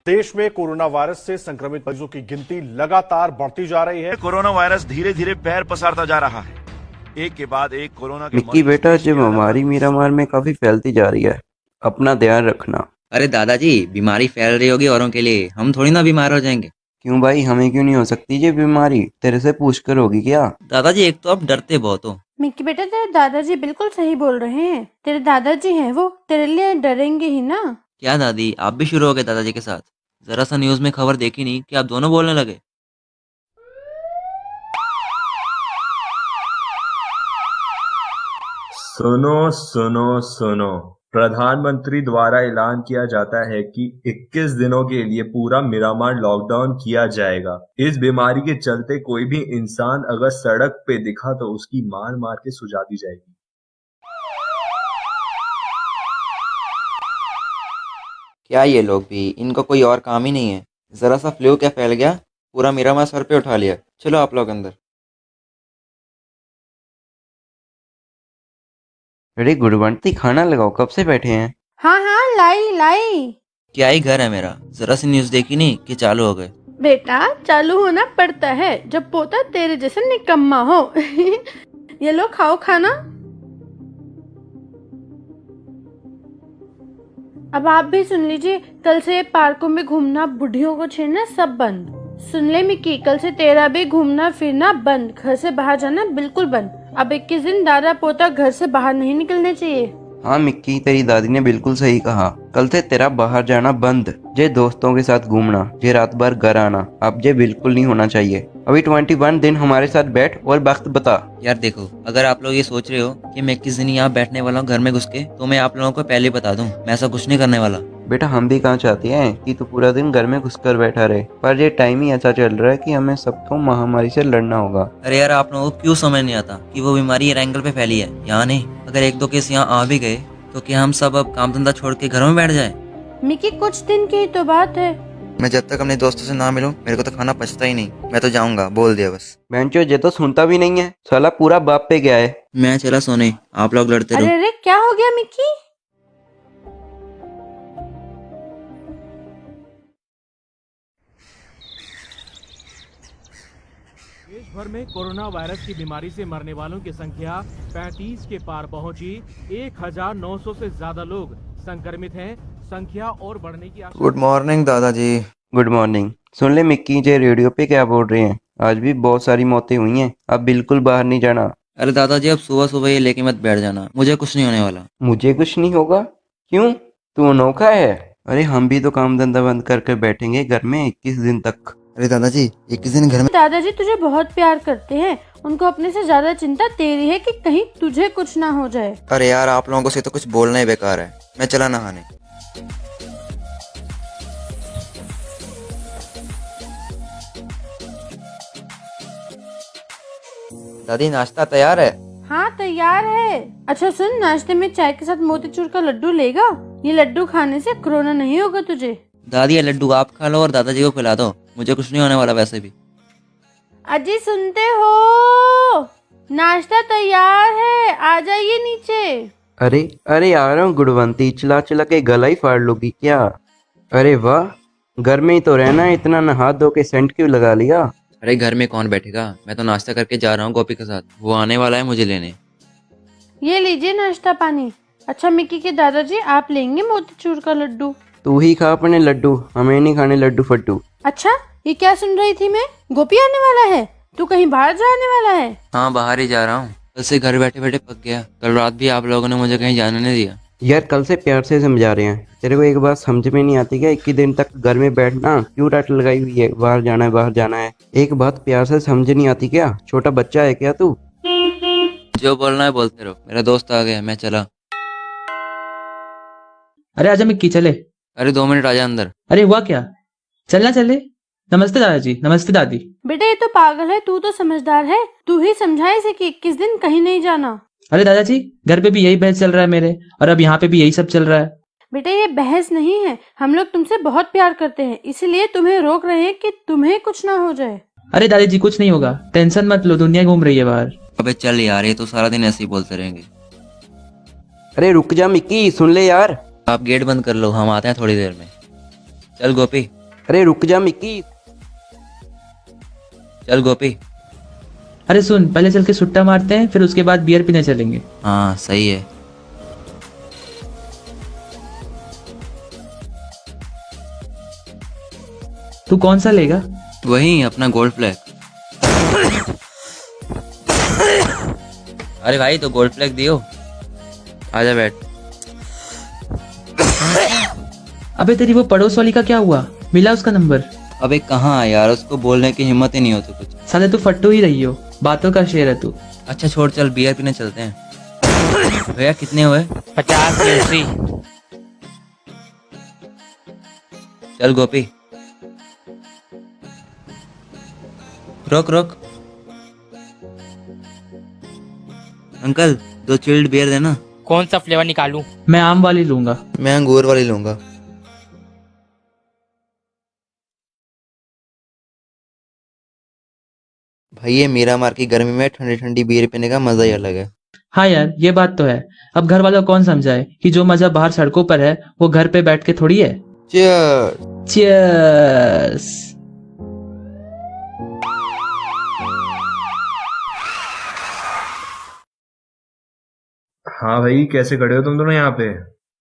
देश में corona virus से संक्रमित मरीजों की गिनती लगातार बढ़ती जा रही है। कोरोना वायरस धीरे धीरे पैर पसारता जा रहा है। एक के बाद एक कोरोना के मिक्की बेटा, जब हमारी मीरामार में काफी फैलती जा रही है, अपना ध्यान रखना। अरे दादाजी, बीमारी फैल रही होगी औरों के लिए, हम थोड़ी ना बीमार हो जाएंगे। क्यों भाई, हमें क्यों नहीं हो सकती ये बीमारी? तेरे से पूछ कर होगी क्या? दादाजी, एक तो आप डरते बहुत हो। मिक्की बेटा, तेरे दादाजी बिल्कुल सही बोल रहे हैं। तेरे दादाजी हैं वो, तेरे लिए डरेंगे ही ना। क्या दादी, आप भी शुरू हो गए दादाजी के साथ? जरा सा न्यूज में खबर देखी नहीं कि आप दोनों बोलने लगे। सुनो सुनो सुनो, प्रधानमंत्री द्वारा ऐलान किया जाता है कि 21 दिनों के लिए पूरा मिरामार लॉकडाउन किया जाएगा। इस बीमारी के चलते कोई भी इंसान अगर सड़क पे दिखा तो उसकी मार मार के सुझा दी जाएगी। क्या ये लोग भी, इनको कोई और काम ही नहीं है। जरा सा फ्लू क्या फैल गया, पूरा मिरामार सर पे उठा लिया। चलो आप लोग अंदर। अरे गुड़बंटी, खाना लगाओ, कब से बैठे हैं? हाँ हाँ, लाई लाई। क्या ही घर है मेरा, जरा सी न्यूज देखी नहीं कि चालू हो गए। बेटा, चालू होना पड़ता है जब पोता तेरे जैसे निकम्मा हो। ये लो, खाओ खाना। अब आप भी सुन लीजिए, कल से पार्कों में घूमना, बुढ़ियों को छेड़ना सब बंद। सुन ले मिक्की, कल से तेरा भी घूमना फिरना बंद, घर से बाहर जाना बिल्कुल बंद। अब 21 दिन दादा पोता घर से बाहर नहीं निकलने चाहिए। हाँ मिक्की, तेरी दादी ने बिल्कुल सही कहा। कल से तेरा बाहर जाना बंद, जे दोस्तों के साथ घूमना, जे रात भर घर आना, अब जे बिल्कुल नहीं होना चाहिए। अभी 21 दिन हमारे साथ बैठ और वक्त बता। यार देखो, अगर आप लोग ये सोच रहे हो कि मैं 21 दिन यहाँ बैठने वाला हूँ घर में घुस के, तो मैं आप लोगों को पहले बता दूं, मैं ऐसा कुछ नहीं करने वाला। बेटा, हम भी कहाँ चाहते हैं कि तू पूरा दिन घर में घुसकर बैठा रहे, पर ये टाइम ही ऐसा चल रहा है कि हमें सबको महामारी से लड़ना होगा। अरे यार, आप लोगों को क्यों समझ नहीं आता कि वो बीमारी ये एंगल पे फैली है, यहाँ नहीं। अगर एक दो केस यहाँ आ भी गए तो क्या हम सब अब काम धंधा छोड़ के घरों में बैठ जाए? मिक्की, कुछ दिन की तो बात है। मैं जब तक अपने दोस्तों से ना मिलूं, मेरे को तो खाना पचता ही नहीं। मैं तो जाऊंगा, बोल दिया बस। बेंचो, ये तो सुनता भी नहीं है, साला पूरा बाप पे गया है। मैं चला सोने, आप लोग लड़ते रहो। अरे अरे, क्या हो गया मिक्की? देश भर में कोरोना वायरस की बीमारी से मरने वालों की संख्या 35 के पार पहुंची। 1900 से ज्यादा लोग संक्रमित हैं। संख्या और बढ़ने की आशंका। गुड मॉर्निंग दादाजी। Good morning. सुन ले मिक्की, जे रेडियो पे क्या बोल रहे हैं, आज भी बहुत सारी मौतें हुई हैं, अब बिल्कुल बाहर नहीं जाना। अरे दादाजी, अब सुबह सुबह ये लेके मत बैठ जाना, मुझे कुछ नहीं होने वाला। मुझे कुछ नहीं होगा? क्यों, तू अनोखा है? अरे हम भी तो काम धंधा बंद करके बैठेंगे घर में 21 दिन तक। अरे दादाजी, 21 दिन घर में। दादाजी तुझे बहुत प्यार करते हैं, उनको अपने से ज्यादा चिंता तेरी है कि कहीं तुझे कुछ ना हो जाए। अरे यार, आप लोगों से तो कुछ बोलना ही बेकार है। मैं चला नहाने। दादी, नाश्ता तैयार है? हाँ, तैयार है। अच्छा सुन, नाश्ते में चाय के साथ मोतीचूर का लड्डू लेगा? ये लड्डू खाने से कोरोना नहीं होगा तुझे। दादी, ये लड्डू आप खा लो और दादाजी को खिला दो, मुझे कुछ नहीं होने वाला वैसे भी। अजी सुनते हो? नाश्ता तैयार है, आ जाइए नीचे। अरे अरे आ रहा हूँ गुड़वंती, चिल्ला चिल्ला के गला ही फाड़ लोगी क्या? अरे वाह, घर में ही तो रहना है, इतना नहा धो के सेंट क्यों लगा लिया? अरे घर में कौन बैठेगा, मैं तो नाश्ता करके जा रहा हूँ गोपी के साथ, वो आने वाला है मुझे लेने। ये लीजिए नाश्ता पानी। अच्छा मिक्की के दादाजी, आप लेंगे मोतीचूर का लड्डू? तू ही खा अपने लड्डू, हमें नहीं खाने लड्डू फट्टू। अच्छा, ये क्या सुन रही थी मैं? गोपी आने वाला है? तू कहीं बाहर जाने वाला है? हाँ, बाहर ही जा रहा हूँ। कल से घर बैठे बैठे पक गया। कल रात भी आप लोगों ने मुझे कहीं जाने नहीं दिया। यार कल से प्यार से समझा रहे हैं, तेरे को एक बात समझ में नहीं आती क्या? 21 दिन तक घर में बैठना क्यों रट लगाई हुई है, बाहर जाना है बाहर जाना है। एक बात प्यार से समझ नहीं आती क्या? छोटा बच्चा है क्या तू? जो बोलना है बोलते रहो। मेरा दोस्त आ गया, मैं चला। अरे आजा मिक्की, चले। अरे 2 मिनट आजा अंदर। अरे हुआ क्या? चलना चले। नमस्ते दादाजी। नमस्ते दादी। बेटा ये तो पागल है, तू तो समझदार है। तू ही समझाए इसे कि 21 दिन कहीं नहीं जाना। अरे दादाजी, घर पे भी यही बहस चल रहा है मेरे, और अब यहाँ पे भी यही सब चल रहा है। बेटा ये बहस नहीं है, हम लोग तुमसे बहुत प्यार करते हैं, इसलिए तुम्हें रोक रहे हैं कि तुम्हें कुछ ना हो जाए। अरे दादी जी, कुछ नहीं होगा, टेंशन मत लो, दुनिया घूम रही है बाहर। अबे चल यार, ये तो सारा दिन ऐसे ही बोलते रहेंगे। अरे रुक जा मिक्की, सुन ले यार। आप गेट बंद कर लो, हम आते हैं थोड़ी देर में। चल चल गोपी, अरे रुक जा मिक्की। चल गोपी। अरे सुन, पहले चल के सुट्टा मारते हैं, फिर उसके बाद बियर पीने चलेंगे। हाँ सही है। तू कौन सा लेगा? वही अपना गोल्ड फ्लैग। अरे भाई तो गोल्ड फ्लैग दियो, आजा बैठ। अबे तेरी वो पड़ोस वाली का क्या हुआ? मिला उसका नंबर? अबे कहाँ यार, उसको बोलने की हिम्मत ही नहीं होती कुछ। साले तू फट्टू ही रही हो, बातों का शेर है तू। अच्छा छोड़, चल बियर पीने चलते हैं। भैया कितने हुए? 50 80। चल गोपी। रोक रोक। अंकल 2 चिल्ड बियर देना। कौन सा फ्लेवर निकालूं? मैं आम वाली लूंगा। मैं अंगूर वाली लूंगा। भाई ये मीरा मार की गर्मी में ठंडी ठंडी बियर पीने का मजा ही अलग है। हाँ यार, ये बात तो है। अब घर वालों को कौन समझाए कि जो मजा बाहर सड़कों पर है वो घर पे बैठ के थोड़ी है। Cheers! Cheers! हाँ भाई, कैसे खड़े हो तुम दोनों यहाँ पे?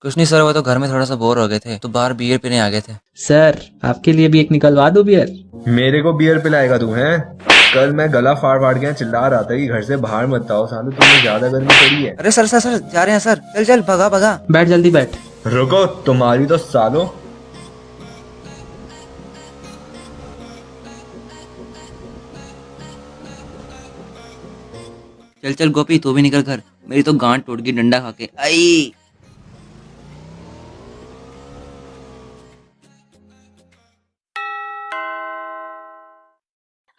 कुछ नहीं सर, वो तो घर में थोड़ा सा बोर हो गए थे तो बाहर बियर पीने आ गए थे। सर, आपके लिए भी एक निकलवा दो बियर? मेरे को बियर पिलाएगा तू हैं? कल मैं गला फाड़ फाड़ के चिल्ला रहा था कि घर से बाहर मत आओ, साले तुम्हें ज्यादा गर्मी पड़ी है। अरे सर सर सर जा रहे हैं सर, चल चल भगा भगा। बैठ, जल्दी बैठ। रुको, तुम्हारी तो सालो। चल चल गोपी, तू भी निकल घर, मेरी तो गांड टूट गई डंडा खा के। आई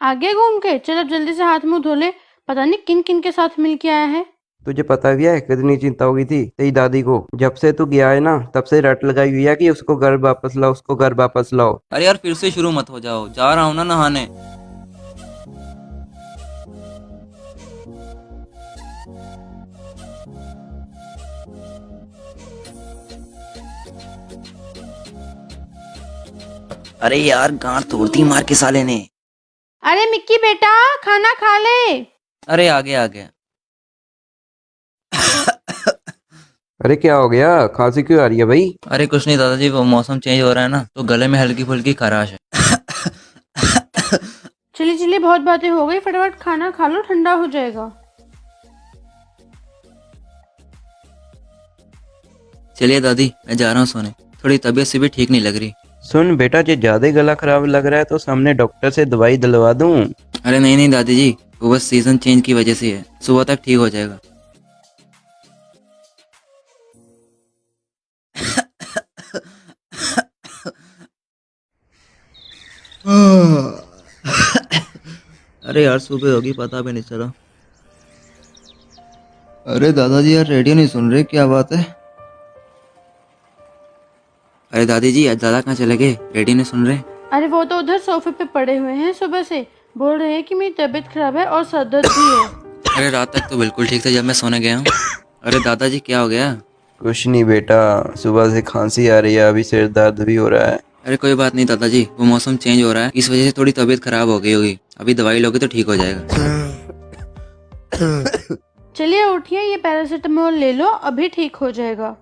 आगे घूम के चल, अब जल्दी से हाथ मुंह धो ले। पता नहीं किन किन के साथ मिल के आया है। तुझे पता भी है कितनी चिंता हो गई थी तेरी दादी को। जब से तू गया है ना, तब से रट लगाई हुई है कि उसको घर वापस लाओ, उसको घर वापस लाओ। अरे यार फिर से शुरू मत हो जाओ, जा रहा हूँ ना नहाने। अरे यार गांड तोड़ती मार के साले ने। अरे मिक्की बेटा, खाना खा ले। अरे आ गया आ गया। अरे क्या हो गया, खांसी क्यों आ रही है भाई? अरे कुछ नहीं दादाजी, वो मौसम चेंज हो रहा है ना तो गले में हल्की फुल्की खराश है। चलिए चलिए, बहुत बातें हो गई, फटाफट खाना खा लो, ठंडा हो जाएगा। चलिए दादी, मैं जा रहा हूँ सोने, थोड़ी तबीयत से भी ठीक नहीं लग रही। सुन बेटा, जो ज्यादा गला खराब लग रहा है तो सामने डॉक्टर से दवाई दिलवा दूं। अरे नहीं नहीं दादी जी, वो बस सीजन चेंज की वजह से है, सुबह तक ठीक हो जाएगा। अरे यार सुबह होगी पता भी नहीं चला। अरे दादाजी यार रेडियो नहीं सुन रहे, क्या बात है? अरे दादी जी आज दादा कहाँ चले गए, रेडियो नहीं सुन रहे? अरे वो तो उधर सोफे पे पड़े हुए हैं, सुबह से बोल रहे हैं कि मेरी तबीयत खराब है और सर दर्द भी है। अरे रात तक तो बिल्कुल ठीक था जब मैं सोने गया हूँ। अरे दादाजी क्या हो गया? कुछ नहीं बेटा, सुबह से खांसी आ रही है, अभी सिर दर्द भी हो रहा है। अरे कोई बात नहीं दादाजी, वो मौसम चेंज हो रहा है इस वजह से थोड़ी तबीयत खराब हो गई होगी, अभी दवाई लोगे तो ठीक हो जाएगा। चलिए उठिए, ये पैरासीटामोल ले लो, अभी ठीक हो जाएगा।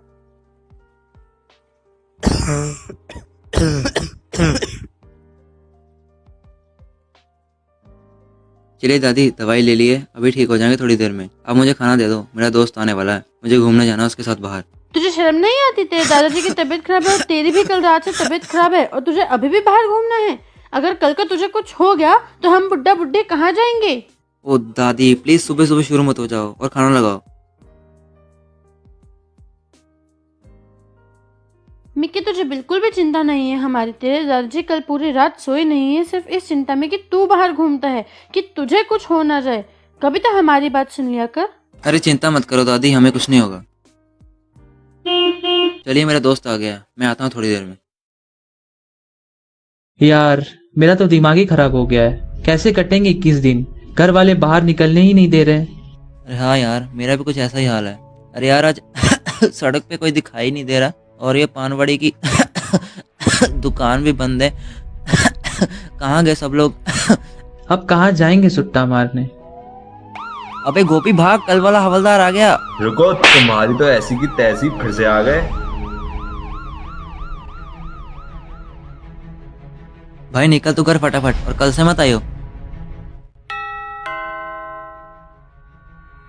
चलिए दादी दवाई ले लिए, अभी ठीक हो जाएंगे थोड़ी देर में। अब मुझे खाना दे दो, मेरा दोस्त आने वाला है, मुझे घूमने जाना है उसके साथ बाहर। तुझे शर्म नहीं आती? तेरे दादाजी की तबीयत खराब है और तेरी भी कल रात से तबीयत खराब है और तुझे अभी भी बाहर घूमना है। अगर कल का तुझे कुछ हो गया तो हम बुड्ढा बुड्ढे कहाँ जाएंगे? ओ दादी प्लीज सुबह सुबह शुरू मत हो जाओ और खाना लगाओ। मिक्की तुझे बिल्कुल भी चिंता नहीं है हमारी। तेरे दादाजी कल पूरी रात सोए नहीं है, सिर्फ इस चिंता में कि तू बाहर घूमता है कि तुझे कुछ हो ना जाए। कभी तो हमारी बात सुन लिया कर। अरे चिंता मत करो दादी, हमें कुछ नहीं होगा। चलिए मेरा दोस्त आ गया, मैं आता हूँ थोड़ी देर में। यार मेरा तो दिमाग ही खराब हो गया है, कैसे कटेंगे 21 दिन? घर वाले बाहर निकलने ही नहीं दे रहे। अरे हाँ यार मेरा भी कुछ ऐसा ही हाल है। अरे यार आज सड़क पे कोई दिखाई नहीं दे रहा और ये पानवाड़ी की दुकान भी बंद है। कहाँ गए सब लोग? अब कहाँ जाएंगे सुट्टा मारने? अबे गोपी भाग, कल वाला हवलदार आ गया। रुको, तुम्हारी तो ऐसी की तैसी फिर से आ गए। भाई निकल तू घर फटाफट, और कल से मत आइयो।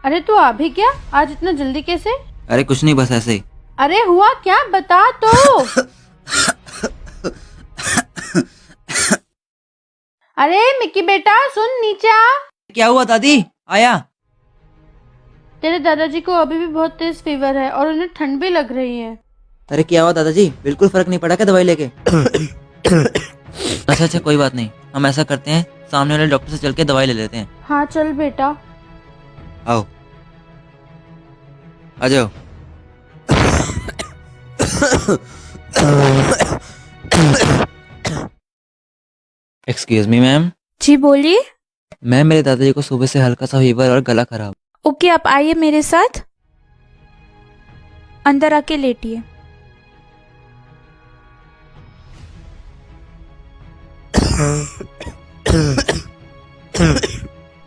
अरे तू आ भी क्या? आज इतना जल्दी कैसे? अरे कुछ नहीं, बस ऐसे ही। अरे हुआ क्या, बता तो। अरे मिक्की बेटा सुन, नीचे आ। क्या हुआ दादी? आया। तेरे दादाजी को अभी भी बहुत तेज फीवर है और उन्हें ठंड भी लग रही है। अरे क्या हुआ दादाजी? बिल्कुल फर्क नहीं पड़ा क्या दवाई लेके? अच्छा कोई बात नहीं, हम ऐसा करते हैं, सामने वाले डॉक्टर से चल के दवाई ले लेते हैं। हाँ चल बेटा। आओ, आ जाओ। Excuse me ma'am. जी बोलिए। मैम मेरे दादाजी को सुबह से हल्का सा फीवर और गला खराब। ओके, आप आइए मेरे साथ, अंदर आके लेटिए।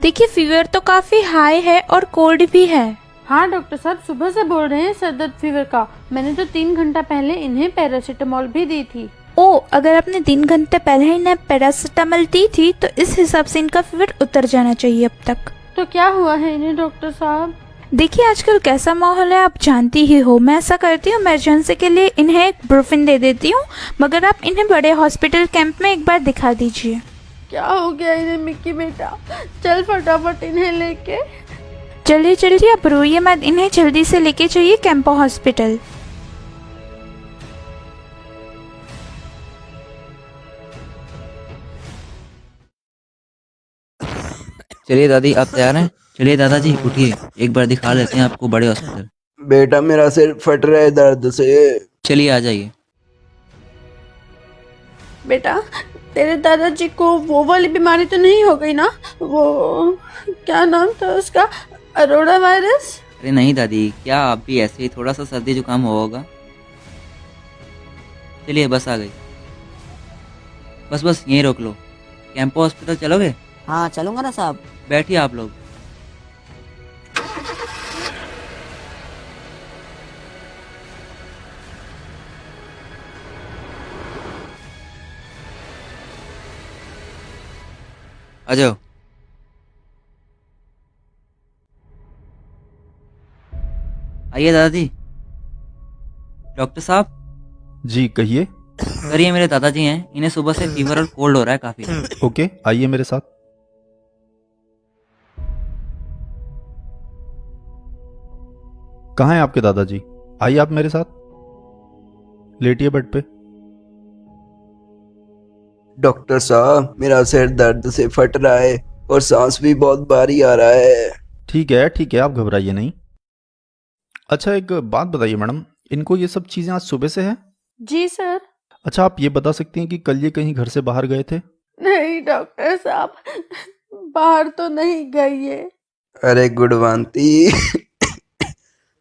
देखिए फीवर तो काफी हाई है और कोल्ड भी है। हाँ डॉक्टर साहब, सुबह से बोल रहे हैं सर दर्द फीवर का। मैंने तो 3 घंटा पहले इन्हें पैरासीटामोल भी दी थी। ओ, अगर आपने 3 घंटे पहले इन्हें पैरासीटामोल दी थी तो इस हिसाब से इनका फीवर उतर जाना चाहिए अब तक। तो क्या हुआ है इन्हें डॉक्टर साहब? देखिए आजकल कैसा माहौल है आप जानती ही हो। मैं ऐसा करती हूँ, इमरजेंसी के लिए इन्हें एक ब्रूफिन दे देती हूँ, मगर आप इन्हें बड़े हॉस्पिटल कैंप में एक बार दिखा दीजिए। क्या हो गया इन्हें मिक्की बेटा? चल फटाफट इन्हें लेके। चलिए चलिए, आप रोइए मत, इन्हें जल्दी से लेके जाइए कैंपो हॉस्पिटल। चलिए दादी, आप तैयार हैं? चलिए दादाजी उठिए, एक बार दिखा लेते हैं आपको बड़े हॉस्पिटल। बेटा मेरा सिर फट रहा है दर्द से। चलिए आ जाइए। बेटा तेरे दादाजी को वो वाली बीमारी तो नहीं हो गई ना? वो क्या नाम था उसका, अरोड़ा वायरस? अरे नहीं दादी, क्या आप भी ऐसे ही थोड़ा सा सर्दी जुकाम हुआ होगा। चलिए बस आ गई। बस यहीं रोक लो। कैंपो हॉस्पिटल चलोगे? हाँ चलूंगा ना साहब। बैठिए आप लोग। आ जाओ। आइए दादाजी। डॉक्टर साहब। जी कहिए। सर ये मेरे दादाजी हैं, इन्हें सुबह से फीवर और कोल्ड हो रहा है काफी। ओके, आइए मेरे साथ। कहाँ हैं आपके दादाजी? आइए आप मेरे साथ, लेटिए बेड पे। डॉक्टर साहब मेरा सिर दर्द से फट रहा है और सांस भी बहुत भारी आ रहा है। ठीक है, आप घबराइए नहीं। अच्छा एक बात बताइए मैडम, इनको ये सब चीजें आज सुबह से है? जी सर। अच्छा आप ये बता सकती हैं कि कल ये कहीं घर से बाहर गए थे? नहीं डॉक्टर साहब, बाहर तो नहीं गई है। अरे गुडवांती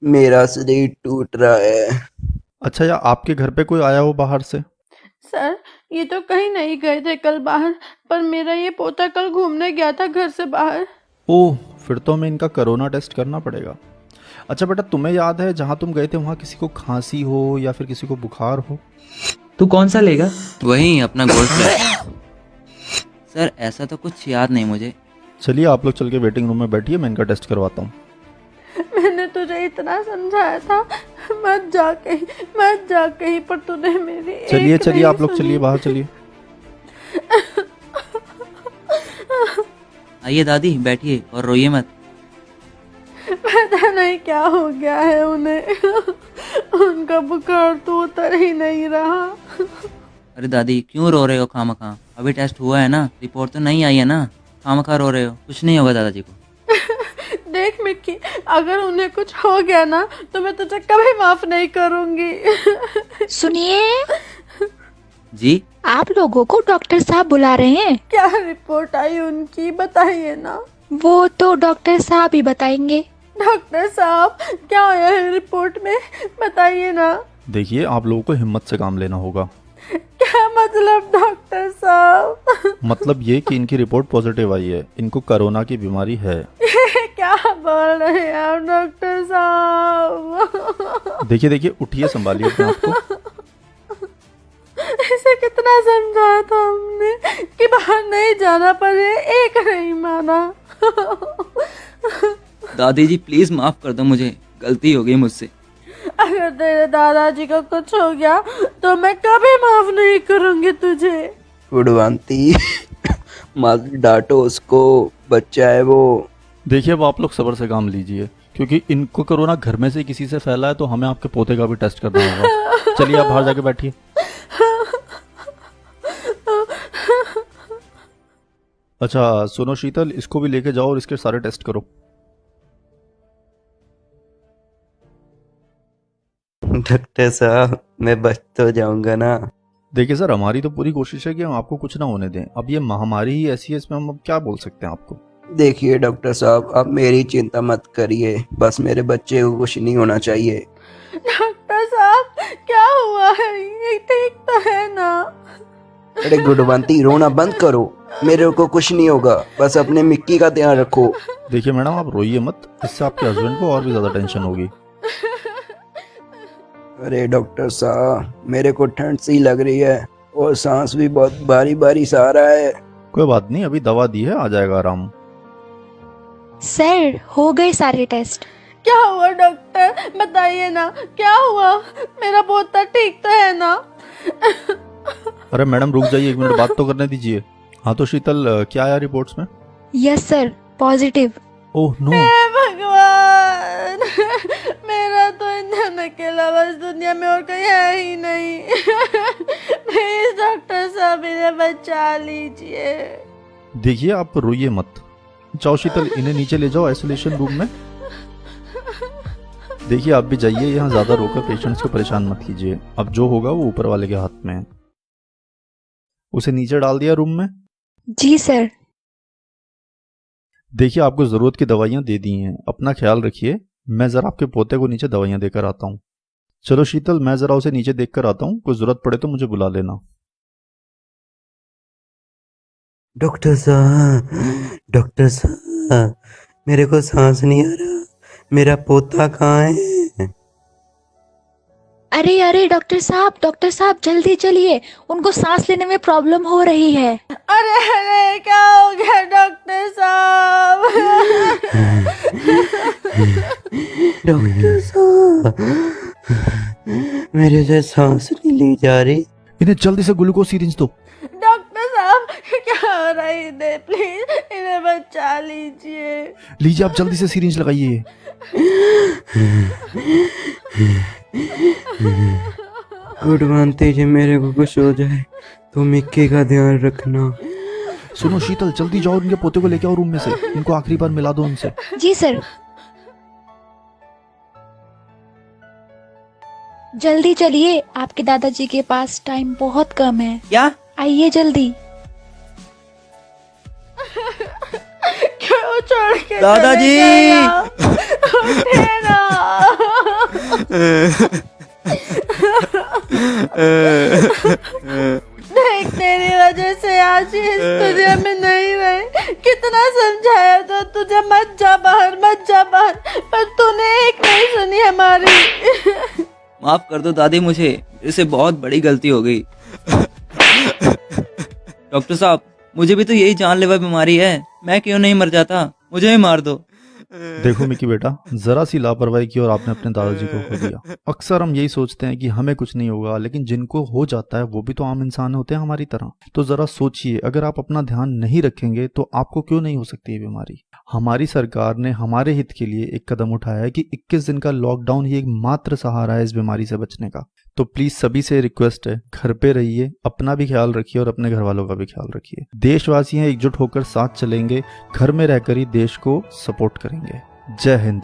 मेरा शरीर टूट रहा है। अच्छा या आपके घर पे कोई आया हो बाहर से? सर ये तो कहीं नहीं गए थे कल बाहर, पर मेरा ये पोता कल घूमने गया था घर से बाहर। ओह, फिर तो हमें इनका कोरोना टेस्ट करना पड़ेगा। अच्छा बेटा, तुम्हें याद है जहाँ तुम गए थे वहाँ किसी को खांसी हो या फिर किसी को बुखार हो? तू कौन सा लेगा? वही अपना गोल्ड फ्लैश। सर ऐसा तो कुछ याद नहीं मुझे। चलिए आप लोग चल के वेटिंग रूम में बैठिए, मैं इनका टेस्ट करवाता हूँ। मैंने तुझे इतना समझाया था मत जा कहीं, पर तूने मेरी चलिए आप लोग चलिए बाहर चलिए। आइए दादी बैठिए और रोइए मत। पता नहीं क्या हो गया है उन्हें। उनका बुखार तो उतर ही नहीं रहा। अरे दादी क्यों रो रहे हो खामखा? अभी टेस्ट हुआ है ना, रिपोर्ट तो नहीं आई है ना, खामखा रो रहे हो। कुछ नहीं होगा दादाजी को। देख मिक्की, अगर उन्हें कुछ हो गया ना तो मैं तुझे कभी माफ नहीं करूंगी। सुनिए जी, आप लोगों को डॉक्टर साहब बुला रहे हैं। क्या रिपोर्ट आई उनकी, बताइए ना। वो तो डॉक्टर साहब ही बताएंगे। डॉक्टर साहब क्या आया है रिपोर्ट में, बताइए ना। देखिए आप लोगों को हिम्मत से काम लेना होगा। क्या मतलब डॉक्टर साहब? मतलब ये कि इनकी रिपोर्ट पॉजिटिव आई है, इनको कोरोना की बीमारी है। क्या बोल रहे हैं आप डॉक्टर साहब? देखिए देखिए, उठिए, संभालिए अपने आप को। इसे कितना समझाया था हमने कि बाहर नहीं जाना, पर ये एक नहीं माना। दादी जी प्लीज माफ कर दो मुझे, गलती हो गई मुझसे। अगर तेरे दादाजी को कुछ हो गया तो मैं कभी माफ नहीं करूंगी तुझे। गुडवंती मत डांटो उसको, बच्चा है वो। देखिए, अब आप लोग सब्र से काम लीजिए, क्योंकि इनको कोरोना घर में से किसी से फैला है, तो हमें आपके पोते का भी टेस्ट करना होगा। चलिए आप बाहर जाके बैठिए। अच्छा सुनो शीतल, इसको भी लेके जाओ और इसके सारे टेस्ट करो। डॉक्टर साहब मैं बच तो जाऊंगा ना? देखिए सर, हमारी तो पूरी कोशिश है कि हम आपको कुछ ना होने दें। अब ये महामारी ही ऐसी है, इसमें हम अब क्या बोल सकते हैं आपको। देखिए डॉक्टर साहब, आप मेरी चिंता मत करिए, बस मेरे बच्चे को कुछ नहीं होना चाहिए। डॉक्टर साहब क्या हुआ है? ये ठीक तो है ना? अरे गुडवंती रोना बंद करो, मेरे को कुछ नहीं होगा, बस अपने मिक्की का ध्यान रखो। देखिए मैडम, आप रोइए मत, इससे आपके हस्बैंड को और भी ज्यादा टेंशन होगी। अरे डॉक्टर साहब, मेरे को ठंड सी लग रही है और सांस भी बहुत भारी भारी सा आ रहा है। कोई बात नहीं, अभी दवा दी है, आ जाएगा आराम। सर हो गए सारे टेस्ट। क्या हुआ डॉक्टर, बताइए ना क्या हुआ? मेरा पोता ठीक तो है ना? अरे मैडम रुक जाइए, 1 मिनट बात तो करने दीजिए। हाँ तो शीतल, क्या आया रिपोर्ट्स में? Yes sir, positive. Oh no. हे भगवान, मेरा तो इंजन के अलावा इस दुनिया में और कोई है ही नहीं। प्लीज डॉक्टर साहब इन्हें बचा लीजिए। देखिए आप रोइए मत। जाओ शीतल, इन्हें नीचे ले जाओ आइसोलेशन रूम में। देखिए आप भी जाइए, यहाँ ज्यादा रोकर पेशेंट्स को परेशान मत कीजिए। अब जो होगा वो ऊपर वाले के हाथ में है। उसे नीचे डाल दिया रूम में? जी सर। देखिए आपको जरूरत की दवाइयां दे दी हैं, अपना ख्याल रखिए। मैं जरा आपके पोते को नीचे दवाइयां देकर आता हूँ। चलो शीतल, मैं जरा उसे नीचे देख कर आता हूँ, कोई जरूरत पड़े तो मुझे बुला लेना। डॉक्टर साहब मेरे को सांस नहीं आ रहा, मेरा पोता कहाँ है? अरे डॉक्टर साहब जल्दी चलिए, उनको सांस लेने में प्रॉब्लम हो रही है। अरे क्या हो गया डॉक्टर साहब? डॉक्टर साहब मेरे से सांस नहीं ली जा रही। इन्हें जल्दी से ग्लूकोज सिरिंज दो। डॉक्टर साहब क्या हो रहा है इन्हें? प्लीज इन्हें बचा लीजिए। लीजिए आप जल्दी से सिरिंज लगाइए। गुडवंती जी मेरे को कुछ हो जाए तो मिक्की का ध्यान रखना। सुनो शीतल, जल्दी जाओ, उनके पोते को लेके आओ रूम में से, इनको आखिरी बार मिला दो उनसे। जी सर। जल्दी चलिए, आपके दादाजी के पास टाइम बहुत कम है। क्या? आइए जल्दी। क्यों छोड़ के दादाजी! चले गए आप? उठे ना। देख तेरी वजह से आज इस दुनिया में नहीं रहे। कितना समझाया था तुझे, मत जा बाहर, पर तूने एक नहीं सुनी हमारी। माफ कर दो दादी, मुझे इससे बहुत बड़ी गलती हो गई। डॉक्टर साहब, मुझे भी तो यही जानलेवा बीमारी है, मैं क्यों नहीं मर जाता? मुझे ही मार दो। देखो मिकी बेटा, जरा सी लापरवाही की और आपने अपने दादाजी को खो दिया। अक्सर हम यही सोचते हैं कि हमें कुछ नहीं होगा, लेकिन जिनको हो जाता है वो भी तो आम इंसान होते हैं हमारी तरह। तो जरा सोचिए, अगर आप अपना ध्यान नहीं रखेंगे तो आपको क्यों नहीं हो सकती ये बीमारी। हमारी सरकार ने हमारे हित के लिए एक कदम उठाया है कि 21 दिन का लॉकडाउन ही एक मात्र सहारा है इस बीमारी से बचने का। तो प्लीज सभी से रिक्वेस्ट है, घर पे रहिए, अपना भी ख्याल रखिए और अपने घर वालों का भी ख्याल रखिए। देशवासी हैं, एकजुट होकर साथ चलेंगे, घर में रहकर ही देश को सपोर्ट करेंगे। जय हिंद।